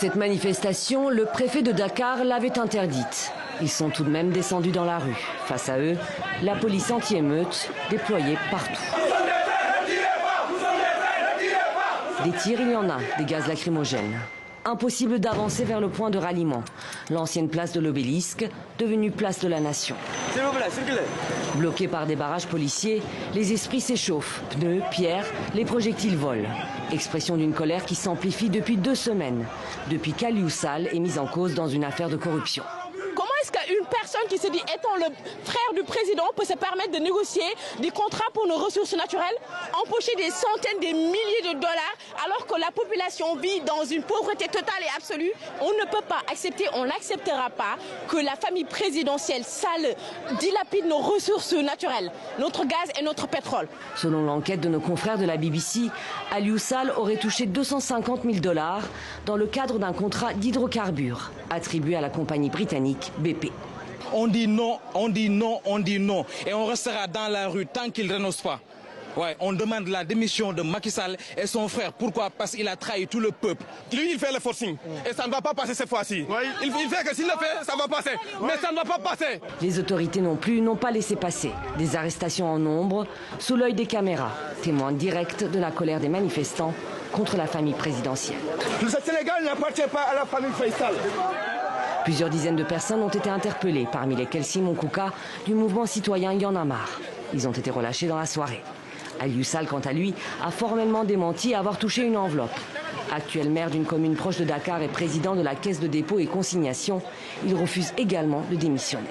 Cette manifestation, le préfet de Dakar l'avait interdite. Ils sont tout de même descendus dans la rue. Face à eux, la police anti-émeute déployée partout. Des tirs, il y en a, des gaz lacrymogènes. Impossible d'avancer vers le point de ralliement. L'ancienne place de l'Obélisque, devenue place de la Nation. S'il vous plaît, circulez. Bloqués par des barrages policiers, les esprits s'échauffent. Pneus, pierres, les projectiles volent. Expression d'une colère qui s'amplifie depuis 2 semaines, depuis qu'Aliou Sall est mis en cause dans une affaire de corruption. Comment est-ce qu'une personne qui se dit étant le frère du président peut se permettre de négocier des contrats pour nos ressources naturelles, empocher des centaines, des milliers de dollars alors que la population vit dans une pauvreté totale et absolue? On ne peut pas accepter, on n'acceptera pas que la famille présidentielle Sall dilapide nos ressources naturelles, notre gaz et notre pétrole. Selon l'enquête de nos confrères de la BBC, Aliou Sall aurait touché 250 000 $ dans le cadre d'un contrat d'hydrocarbures attribué à la compagnie britannique BP. On dit non, on dit non, on dit non. Et on restera dans la rue tant qu'il ne renonce pas. Ouais, on demande la démission de Macky Sall et son frère. Pourquoi? Parce qu'il a trahi tout le peuple. Lui, il fait le forcing. Et ça ne va pas passer cette fois-ci. Oui. Il fait que s'il le fait, ça va passer. Mais ça ne va pas passer. Les autorités non plus n'ont pas laissé passer. Des arrestations en nombre, sous l'œil des caméras. Témoins directs de la colère des manifestants contre la famille présidentielle. Le Sénégal n'appartient pas à la famille Faisal. Plusieurs dizaines de personnes ont été interpellées, parmi lesquelles Simon Kouka du mouvement citoyen Y en a marre. Ils ont été relâchés dans la soirée. Aliou Sall, quant à lui, a formellement démenti avoir touché une enveloppe. Actuel maire d'une commune proche de Dakar et président de la Caisse de dépôt et consignation, il refuse également de démissionner.